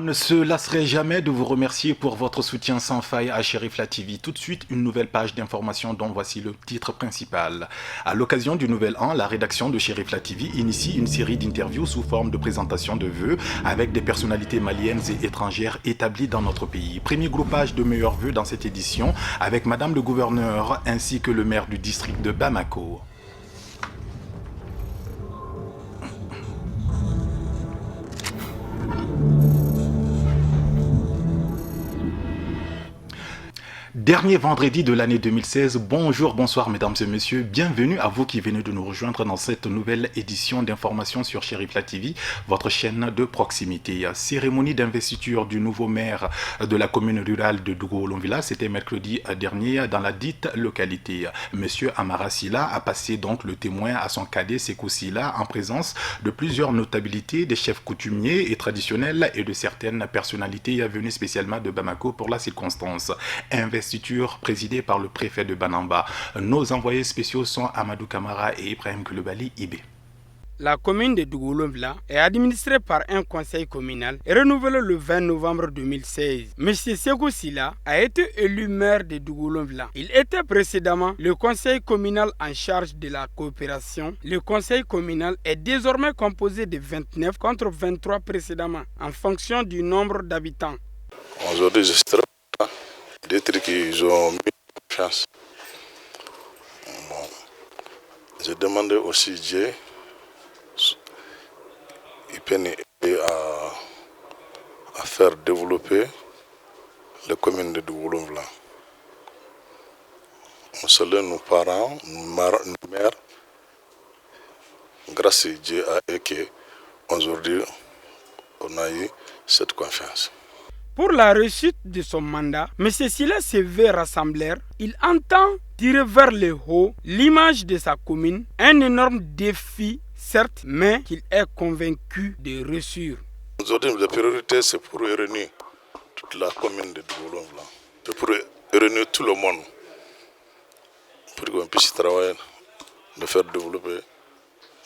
On ne se lasserait jamais de vous remercier pour votre soutien sans faille à Cherifla TV. Tout de suite, une nouvelle page d'information dont voici le titre principal. À l'occasion du Nouvel An, la rédaction de Cherifla TV initie une série d'interviews sous forme de présentation de vœux avec des personnalités maliennes et étrangères établies dans notre pays. Premier groupage de meilleurs vœux dans cette édition avec Madame le gouverneur ainsi que le maire du district de Bamako. Dernier vendredi de l'année 2016, bonjour, bonsoir mesdames et messieurs, bienvenue à vous qui venez de nous rejoindre dans cette nouvelle édition d'information sur Cherifla TV, votre chaîne de proximité. Cérémonie d'investiture du nouveau maire de la commune rurale de Dougou-Olonvilla, c'était mercredi dernier dans la dite localité. Monsieur Amara Silla a passé donc le témoin à son cadet Sekou Silla en présence de plusieurs notabilités, des chefs coutumiers et traditionnels et de certaines personnalités venues spécialement de Bamako pour la circonstance. Investiture présidée par le préfet de Banamba. Nos envoyés spéciaux sont Amadou Kamara et Ibrahim Koulibaly Ibé. La commune de Dougou-Olonvilla est administrée par un conseil communal renouvelé le 20 novembre 2016. M. Sekou Silla a été élu maire de Dougou-Olonvilla. Il était précédemment le conseil communal en charge de la coopération. Le conseil communal est désormais composé de 29 contre 23 précédemment en fonction du nombre d'habitants. Aujourd'hui, je suis très content d'être qu'ils ont mis confiance. Bon. J'ai demandé aussi Dieu, il peut nous aider à faire développer les communes de Dougou-Olonvilla. On salue nos parents, nos mères, grâce à Dieu à eux qu'aujourd'hui on a eu cette confiance. Pour la réussite de son mandat, M. Silla se veut rassembleur. Il entend tirer vers le haut l'image de sa commune, un énorme défi, certes, mais qu'il est convaincu de réussir. Aujourd'hui, la priorité, c'est pour réunir toute la commune de Dougou-Olonvilla. C'est pour réunir tout le monde, pour qu'on puisse travailler, de faire développer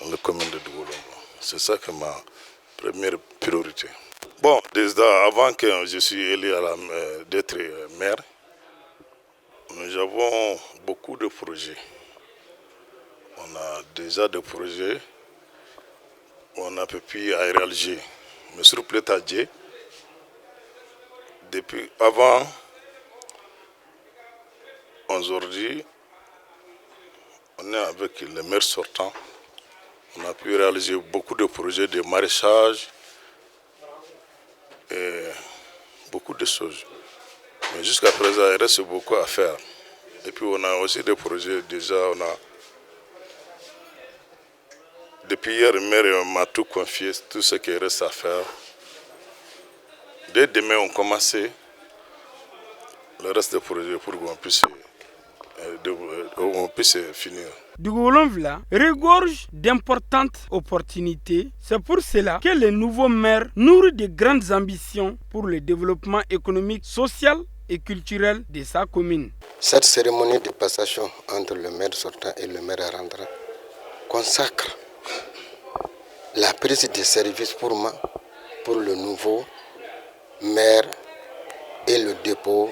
la commune de Dougou-Olonvilla. C'est ça que ma première priorité. Bon, déjà avant que je sois élu d'être maire, nous avons beaucoup de projets. On a déjà des projets on a pu réaliser. Mais sur le Dieu, depuis avant, aujourd'hui, on est avec les maires sortants. On a pu réaliser beaucoup de projets de maraîchage et beaucoup de choses. Mais jusqu'à présent, il reste beaucoup à faire. Et puis on a aussi des projets, déjà depuis hier, le maire m'a tout confié, tout ce qui reste à faire. Dès demain, on commence le reste des projets pour qu'on puisse finir. Dougou-Olonvilla regorge d'importantes opportunités. C'est pour cela que le nouveau maire nourrit de grandes ambitions pour le développement économique, social et culturel de sa commune. Cette cérémonie de passation entre le maire sortant et le maire rentrant consacre la prise de service pour moi, pour le nouveau maire et le dépôt,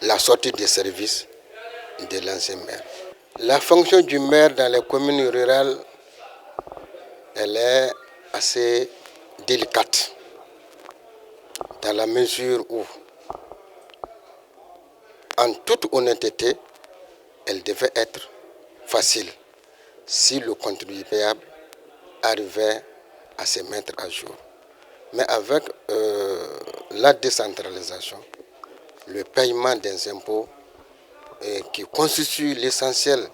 la sortie de service de l'ancien maire. La fonction du maire dans les communes rurales, elle est assez délicate, dans la mesure où, en toute honnêteté, elle devait être facile si le contribuable arrivait à se mettre à jour. Mais avec la décentralisation, le paiement des impôts qui constitue l'essentiel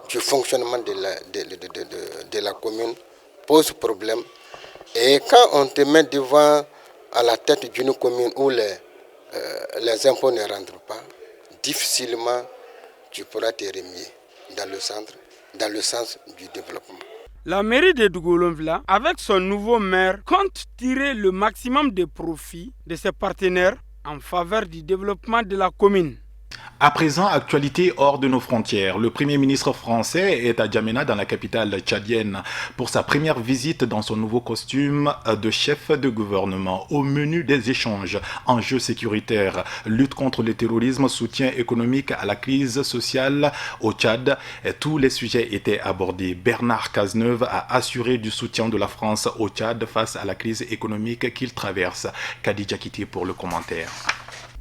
du fonctionnement de la commune pose problème. Et quand on te met devant à la tête d'une commune où les impôts ne rentrent pas, difficilement tu pourras te remuer dans le sens du développement. La mairie de Dougou-Olonvilla, avec son nouveau maire, compte tirer le maximum de profit de ses partenaires en faveur du développement de la commune. À présent, actualité hors de nos frontières. Le Premier ministre français est à Djamena, dans la capitale tchadienne, pour sa première visite dans son nouveau costume de chef de gouvernement. Au menu des échanges, enjeux sécuritaires, lutte contre le terrorisme, soutien économique à la crise sociale au Tchad. Tous les sujets étaient abordés. Bernard Cazeneuve a assuré du soutien de la France au Tchad face à la crise économique qu'il traverse. Khadija Kité pour le commentaire.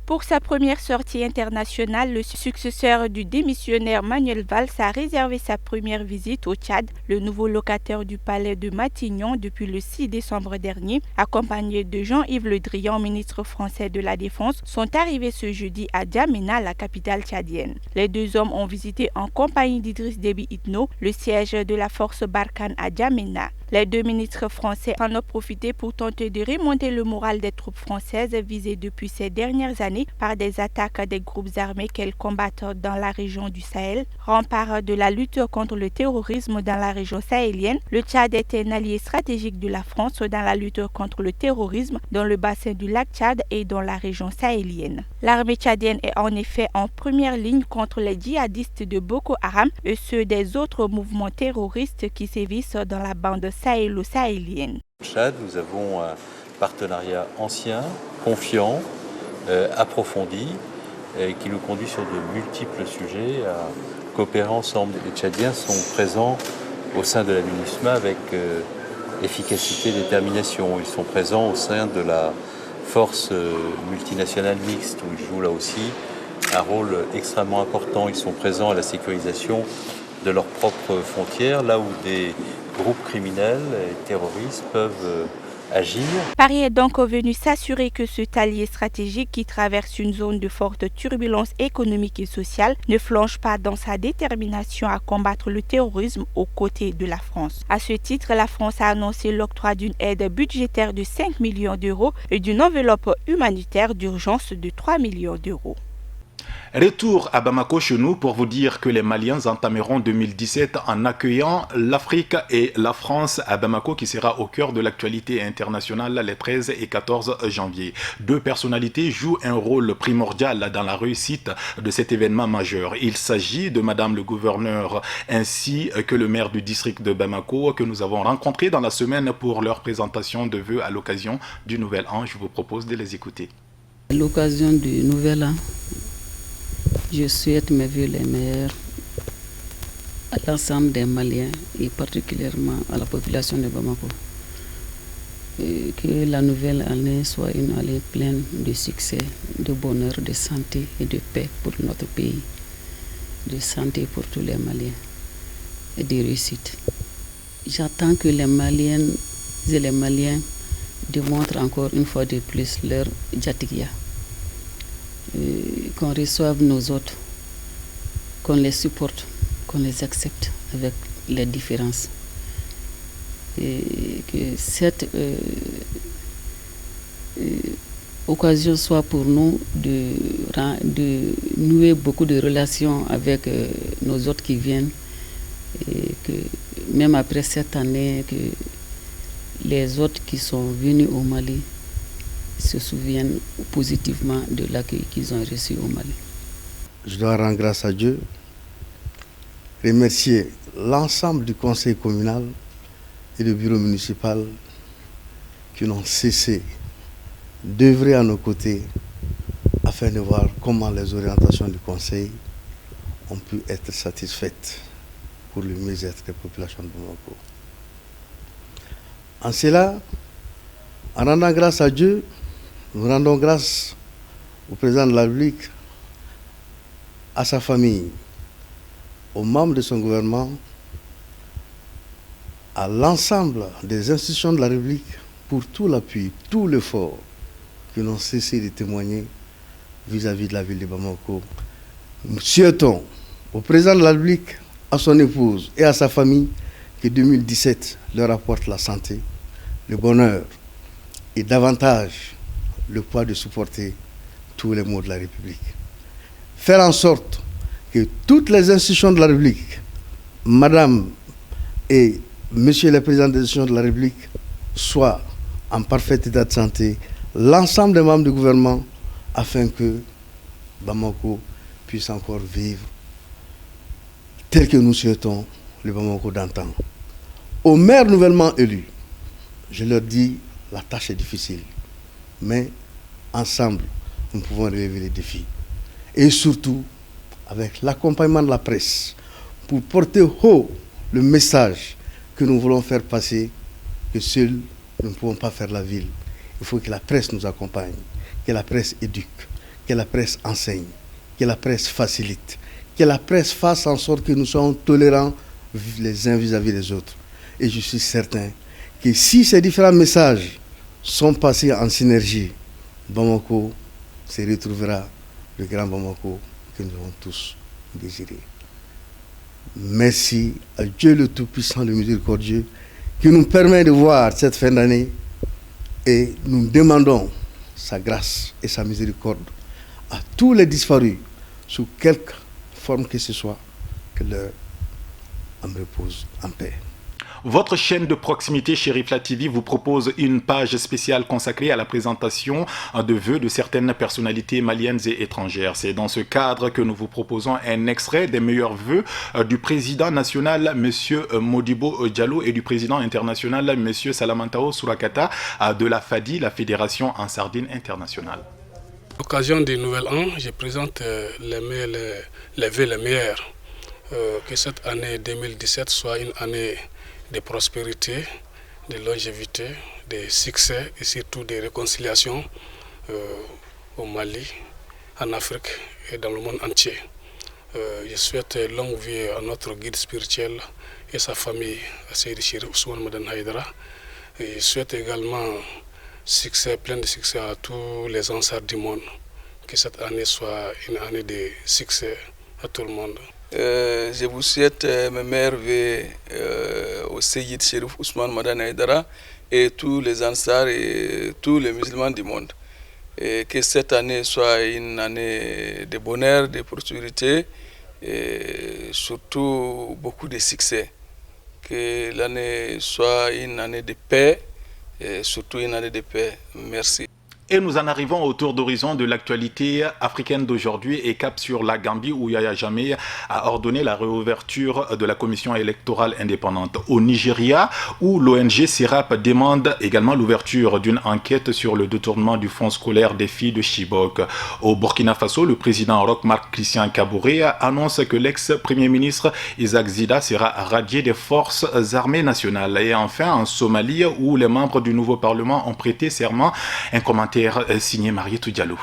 Pour sa première sortie internationale, le successeur du démissionnaire Manuel Valls a réservé sa première visite au Tchad. Le nouveau locataire du palais de Matignon depuis le 6 décembre dernier, accompagné de Jean-Yves Le Drian, ministre français de la Défense, sont arrivés ce jeudi à Djamena, la capitale tchadienne. Les deux hommes ont visité en compagnie d'Idriss Déby Itno le siège de la force Barkhane à Djamena. Les deux ministres français en ont profité pour tenter de remonter le moral des troupes françaises visées depuis ces dernières années par des attaques des groupes armés qu'elles combattent dans la région du Sahel. Rempart de la lutte contre le terrorisme dans la région sahélienne, le Tchad est un allié stratégique de la France dans la lutte contre le terrorisme dans le bassin du lac Tchad et dans la région sahélienne. L'armée tchadienne est en effet en première ligne contre les djihadistes de Boko Haram et ceux des autres mouvements terroristes qui sévissent dans la bande sahélo-sahélienne. Au Tchad, nous avons un partenariat ancien, confiant, approfondi, qui nous conduit sur de multiples sujets à coopérer ensemble. Les Tchadiens sont présents au sein de la MINUSMA avec efficacité et détermination. Ils sont présents au sein de la force multinationale mixte, où ils jouent là aussi un rôle extrêmement important. Ils sont présents à la sécurisation de leurs propres frontières, là où des groupes criminels et terroristes peuvent agir. Paris est donc venu s'assurer que cet allié stratégique qui traverse une zone de forte turbulence économique et sociale ne flanche pas dans sa détermination à combattre le terrorisme aux côtés de la France. À ce titre, la France a annoncé l'octroi d'une aide budgétaire de 5 millions d'euros et d'une enveloppe humanitaire d'urgence de 3 millions d'euros. Retour à Bamako chez nous pour vous dire que les Maliens entameront 2017 en accueillant l'Afrique et la France à Bamako qui sera au cœur de l'actualité internationale les 13 et 14 janvier. Deux personnalités jouent un rôle primordial dans la réussite de cet événement majeur. Il s'agit de Madame le gouverneur ainsi que le maire du district de Bamako que nous avons rencontrés dans la semaine pour leur présentation de vœux à l'occasion du Nouvel An. Je vous propose de les écouter. À l'occasion du Nouvel An, je souhaite mes vœux les meilleurs à l'ensemble des Maliens et particulièrement à la population de Bamako. Et que la nouvelle année soit une année pleine de succès, de bonheur, de santé et de paix pour notre pays, de santé pour tous les Maliens et de réussite. J'attends que les Maliennes et les Maliens démontrent encore une fois de plus leur djatigia. Qu'on reçoive nos hôtes, qu'on les supporte, qu'on les accepte avec les différences. Et que cette occasion soit pour nous de nouer beaucoup de relations avec nos hôtes qui viennent. Et que même après cette année, que les hôtes qui sont venus au Mali se souviennent positivement de l'accueil qu'ils ont reçu au Mali. Je dois rendre grâce à Dieu, remercier l'ensemble du conseil communal et du bureau municipal qui n'ont cessé d'œuvrer à nos côtés afin de voir comment les orientations du conseil ont pu être satisfaites pour le mieux-être des populations de Bamako. En cela, en rendant grâce à Dieu, nous rendons grâce au président de la République, à sa famille, aux membres de son gouvernement, à l'ensemble des institutions de la République pour tout l'appui, tout l'effort que l'on cessé de témoigner vis-à-vis de la ville de Bamako. Nous souhaitons au président de la République, à son épouse et à sa famille que 2017 leur apporte la santé, le bonheur et davantage le poids de supporter tous les maux de la République. Faire en sorte que toutes les institutions de la République, Madame et Monsieur le Président des institutions de la République, soient en parfait état de santé, l'ensemble des membres du gouvernement, afin que Bamako puisse encore vivre tel que nous souhaitons le Bamako d'antan. Aux maires nouvellement élus, je leur dis, la tâche est difficile, mais ensemble, nous pouvons relever les défis. Et surtout, avec l'accompagnement de la presse, pour porter haut le message que nous voulons faire passer, que seuls nous ne pouvons pas faire la ville. Il faut que la presse nous accompagne, que la presse éduque, que la presse enseigne, que la presse facilite, que la presse fasse en sorte que nous soyons tolérants les uns vis-à-vis des autres. Et je suis certain que si ces différents messages sont passés en synergie, Bamako se retrouvera le grand Bamako que nous avons tous désiré. Merci à Dieu le Tout-Puissant, le Miséricordieux, qui nous permet de voir cette fin d'année et nous demandons sa grâce et sa miséricorde à tous les disparus, sous quelque forme que ce soit, que leur âme repose en paix. Votre chaîne de proximité Chérifla TV vous propose une page spéciale consacrée à la présentation de vœux de certaines personnalités maliennes et étrangères. C'est dans ce cadre que nous vous proposons un extrait des meilleurs vœux du président national, M. Modibo Diallo, et du président international, M. Salamantao Surakata, de la FADI, la Fédération en Sardine internationale. À l'occasion du Nouvel An, je présente les vœux les meilleurs. Que cette année 2017 soit une année de prospérité, de longévité, de succès et surtout de réconciliation au Mali, en Afrique et dans le monde entier. Je souhaite longue vie à notre guide spirituel et sa famille, à Seydi Chérif Ousmane Madane Haïdara. Et je souhaite également succès, plein de succès à tous les Ansars du monde. Que cette année soit une année de succès à tout le monde. Je vous souhaite mes meilleurs vœux au Seydi Chérif Ousmane Madane Haïdara et tous les Ansars et tous les musulmans du monde. Et que cette année soit une année de bonheur, de prospérité et surtout beaucoup de succès. Que l'année soit une année de paix et surtout une année de paix. Merci. Et nous en arrivons au tour d'horizon de l'actualité africaine d'aujourd'hui et cap sur la Gambie où Yahya Jammeh a ordonné la réouverture de la commission électorale indépendante. Au Nigeria où l'ONG SIRAP demande également l'ouverture d'une enquête sur le détournement du fonds scolaire des filles de Chibok. Au Burkina Faso, le président Roch Marc Christian Kaboré annonce que l'ex-premier ministre Isaac Zida sera radié des forces armées nationales. Et enfin en Somalie où les membres du nouveau parlement ont prêté serment, un commentaire signé Marietou Diallo.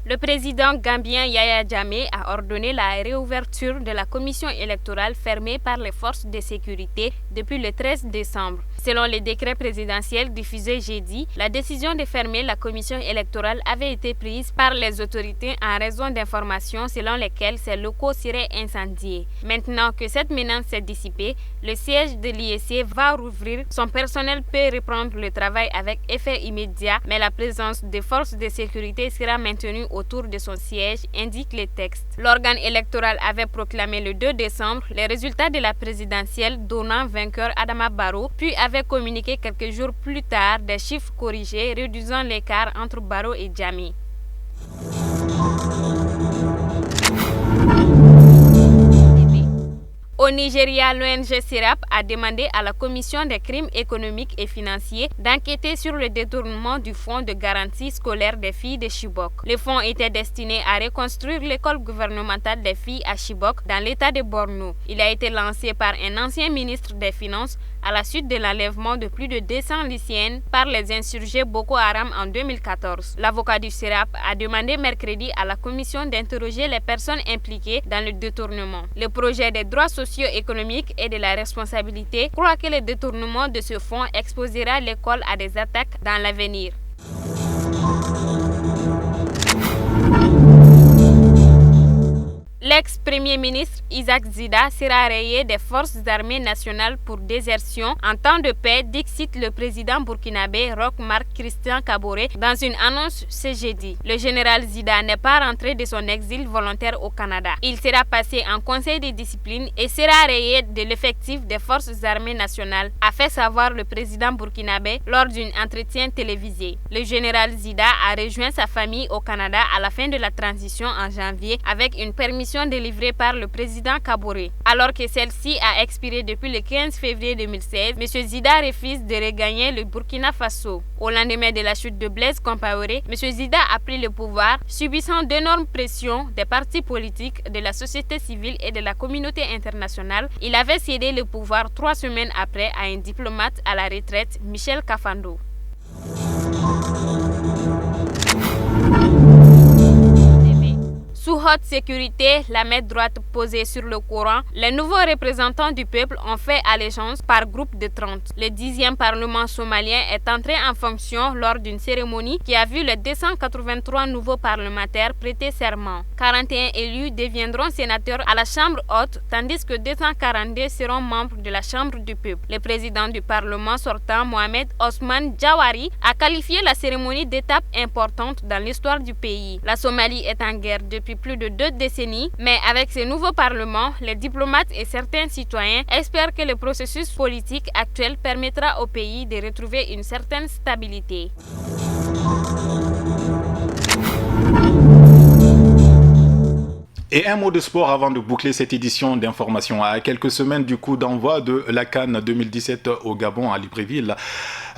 Le président gambien Yahya Jammeh a ordonné la réouverture de la commission électorale fermée par les forces de sécurité depuis le 13 décembre. Selon les décrets présidentiels diffusés jeudi, la décision de fermer la commission électorale avait été prise par les autorités en raison d'informations selon lesquelles ces locaux seraient incendiés. Maintenant que cette menace s'est dissipée, le siège de l'IEC va rouvrir. Son personnel peut reprendre le travail avec effet immédiat, mais la présence des forces de sécurité sera maintenue autour de son siège, indique le texte. L'organe électoral avait proclamé le 2 décembre les résultats de la présidentielle donnant vainqueur Adama Barrow, puis avait communiqué quelques jours plus tard des chiffres corrigés réduisant l'écart entre Barrow et Jammeh. Au Nigeria, l'ONG SIRAP a demandé à la Commission des crimes économiques et financiers d'enquêter sur le détournement du fonds de garantie scolaire des filles de Chibok. Le fonds était destiné à reconstruire l'école gouvernementale des filles à Chibok dans l'état de Borno. Il a été lancé par un ancien ministre des Finances à la suite de l'enlèvement de plus de 200 lycéennes par les insurgés Boko Haram en 2014. L'avocat du SIRAP a demandé mercredi à la commission d'interroger les personnes impliquées dans le détournement. Le projet des droits socio-économiques et de la responsabilité croit que le détournement de ce fonds exposera l'école à des attaques dans l'avenir. L'ex-premier ministre Isaac Zida sera rayé des forces armées nationales pour désertion en temps de paix, dixit le président burkinabé Roch-Marc Christian Kaboré dans une annonce ce jeudi. Le général Zida n'est pas rentré de son exil volontaire au Canada. Il sera passé en conseil de discipline et sera rayé de l'effectif des forces armées nationales, a fait savoir le président burkinabé lors d'un entretien télévisé. Le général Zida a rejoint sa famille au Canada à la fin de la transition en janvier avec une permission délivrée par le président Kaboré. Alors que celle-ci a expiré depuis le 15 février 2016, M. Zida refuse de regagner le Burkina Faso. Au lendemain de la chute de Blaise Compaoré, M. Zida a pris le pouvoir, subissant d'énormes pressions des partis politiques, de la société civile et de la communauté internationale. Il avait cédé le pouvoir 3 semaines après à un diplomate à la retraite, Michel Kafando. Sous haute sécurité, la main droite posée sur le Coran, les nouveaux représentants du peuple ont fait allégeance par groupe de 30. Le 10e Parlement somalien est entré en fonction lors d'une cérémonie qui a vu les 283 nouveaux parlementaires prêter serment. 41 élus deviendront sénateurs à la Chambre haute, tandis que 242 seront membres de la Chambre du peuple. Le président du Parlement sortant, Mohamed Osman Jawari, a qualifié la cérémonie d'étape importante dans l'histoire du pays. La Somalie est en guerre depuis plus de 2 décennies, mais avec ce nouveau Parlement, les diplomates et certains citoyens espèrent que le processus politique actuel permettra au pays de retrouver une certaine stabilité. Et un mot de sport avant de boucler cette édition d'information. À quelques semaines du coup d'envoi de la CAN 2017 au Gabon à Libreville,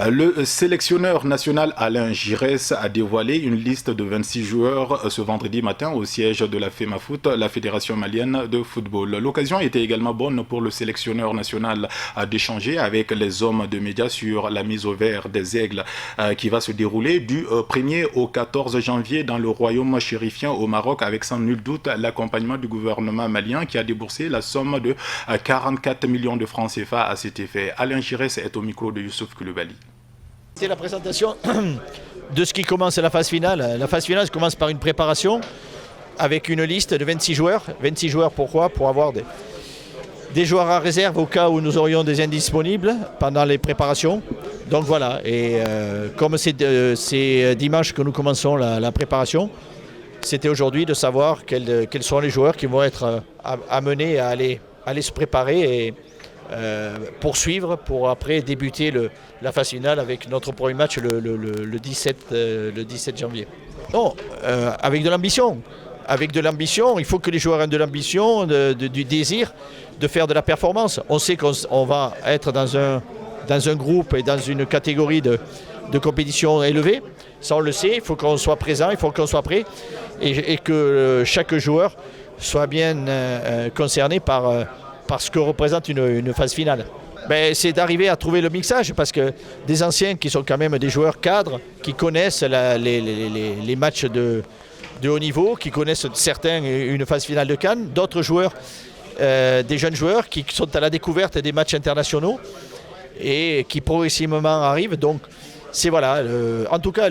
le sélectionneur national Alain Giresse a dévoilé une liste de 26 joueurs ce vendredi matin au siège de la FEMAFOOT, la Fédération malienne de football. L'occasion était également bonne pour le sélectionneur national d'échanger avec les hommes de médias sur la mise au vert des Aigles qui va se dérouler du 1er au 14 janvier dans le royaume chérifien au Maroc, avec sans nul doute l'accompagnement du gouvernement malien qui a déboursé la somme de 44 millions de francs CFA à cet effet. Alain Giresse est au micro de Youssouf Koulibaly. C'est la présentation de ce qui commence la phase finale. La phase finale commence par une préparation avec une liste de 26 joueurs. 26 joueurs pourquoi ? Pour avoir des joueurs à réserve au cas où nous aurions des indisponibles pendant les préparations. Donc voilà, et comme c'est dimanche que nous commençons la préparation, c'était aujourd'hui de savoir quels sont les joueurs qui vont être amenés à aller se préparer et poursuivre pour après débuter la phase finale avec notre premier match le 17 janvier. Non, avec de l'ambition. Avec de l'ambition, il faut que les joueurs aient de l'ambition, du désir de faire de la performance. On sait qu'on va être dans un groupe et dans une catégorie de compétition élevée. Ça, on le sait, il faut qu'on soit présent, il faut qu'on soit prêt et que chaque joueur soit bien concerné par ce que représente une phase finale. C'est d'arriver à trouver le mixage parce que des anciens qui sont quand même des joueurs cadres, qui connaissent les matchs de haut niveau, qui connaissent certains une phase finale de CAN, d'autres joueurs, des jeunes joueurs qui sont à la découverte des matchs internationaux et qui progressivement arrivent. Donc c'est voilà, en tout cas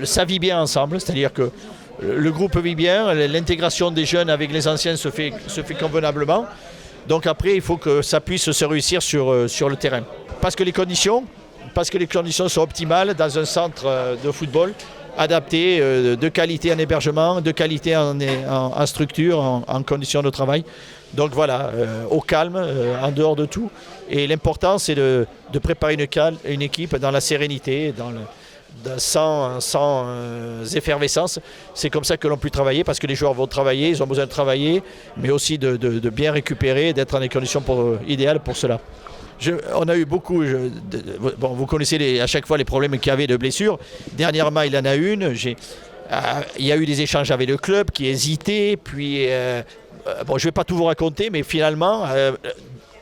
ça vit bien ensemble, c'est-à-dire que le groupe vit bien, l'intégration des jeunes avec les anciens se fait convenablement. Donc après il faut que ça puisse se réussir sur le terrain. Parce que les conditions sont optimales dans un centre de football adapté, de qualité en hébergement, de qualité en structure, en conditions de travail. Donc voilà, au calme, en dehors de tout. Et l'important, c'est de préparer une équipe dans la sérénité, sans effervescence. C'est comme ça que l'on peut travailler, parce que les joueurs vont travailler, ils ont besoin de travailler, mais aussi de bien récupérer, d'être dans les conditions idéales pour cela. On a eu beaucoup, vous connaissez à chaque fois les problèmes qu'il y avait de blessures. Dernièrement, il y en a une. Il y a eu des échanges avec le club qui hésitait. Puis, je ne vais pas tout vous raconter, mais finalement,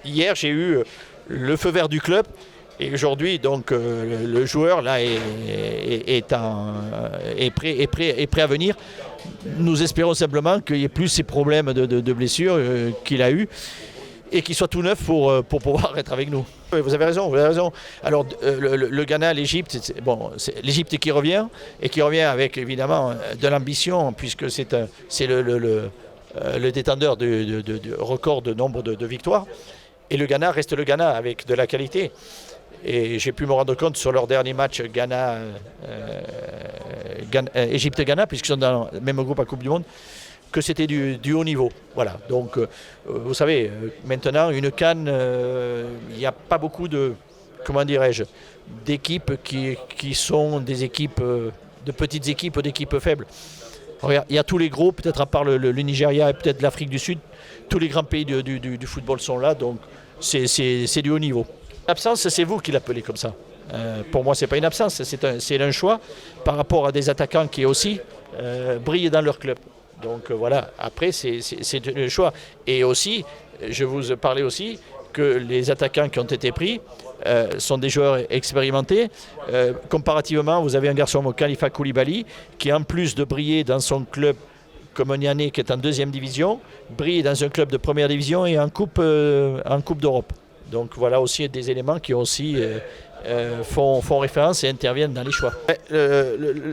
hier, j'ai eu le feu vert du club. Et aujourd'hui, donc, le joueur là est prêt à venir. Nous espérons simplement qu'il n'y ait plus ces problèmes de blessures qu'il a eu. Et qu'il soit tout neuf pour pouvoir être avec nous. Vous avez raison. Alors le Ghana, l'Égypte, c'est l'Égypte qui revient avec évidemment de l'ambition, puisque c'est le détenteur de record de nombre de victoires. Et le Ghana reste le Ghana avec de la qualité. Et j'ai pu me rendre compte sur leur dernier match Égypte-Ghana, puisqu'ils sont dans le même groupe à Coupe du Monde, que c'était du haut niveau. Voilà. Donc, vous savez, maintenant, une CAN, il n'y a pas beaucoup de, comment dirais-je, d'équipes qui sont des équipes, de petites équipes ou d'équipes faibles. Regarde, il y a tous les gros, peut-être à part le Nigeria et peut-être l'Afrique du Sud, tous les grands pays du football sont là, donc c'est du haut niveau. L'absence, c'est vous qui l'appelez comme ça. Pour moi, ce n'est pas une absence, c'est un choix par rapport à des attaquants qui aussi brillent dans leur club. Donc voilà, après c'est le choix. Et aussi, je vous parlais aussi que les attaquants qui ont été pris sont des joueurs expérimentés. Comparativement, vous avez un garçon comme Khalifa Koulibaly qui, en plus de briller dans son club comme Niané qui est en deuxième division, brille dans un club de première division et en coupe d'Europe. Donc voilà aussi des éléments qui aussi font référence et interviennent dans les choix.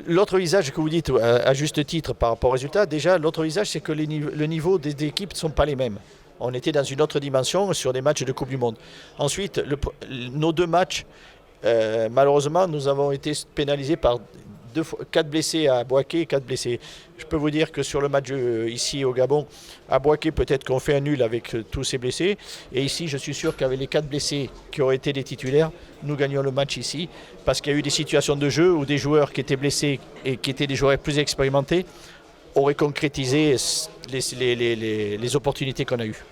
L'autre visage que vous dites à juste titre par rapport au résultat, déjà l'autre visage c'est que le niveau des équipes ne sont pas les mêmes. On était dans une autre dimension sur des matchs de Coupe du Monde. Ensuite, nos 2 matchs, malheureusement, nous avons été pénalisés par 4 blessés à Bouaké et 4 blessés. Je peux vous dire que sur le match ici au Gabon, à Bouaké, peut-être qu'on fait un nul avec tous ces blessés. Et ici, je suis sûr qu'avec les 4 blessés qui auraient été des titulaires, nous gagnons le match ici. Parce qu'il y a eu des situations de jeu où des joueurs qui étaient blessés et qui étaient des joueurs plus expérimentés auraient concrétisé les opportunités qu'on a eues.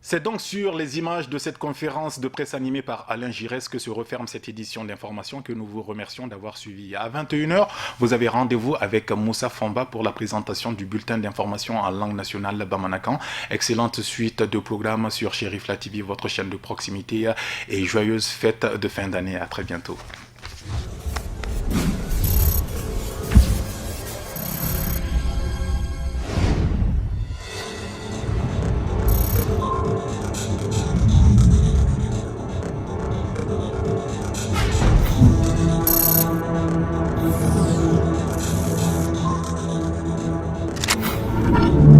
C'est donc sur les images de cette conférence de presse animée par Alain Giresse que se referme cette édition d'information que nous vous remercions d'avoir suivi. À 21h, vous avez rendez-vous avec Moussa Famba pour la présentation du bulletin d'information en langue nationale Bamanakan. Excellente suite de programmes sur Cherifla TV, votre chaîne de proximité, et joyeuses fêtes de fin d'année. À très bientôt. Thank you.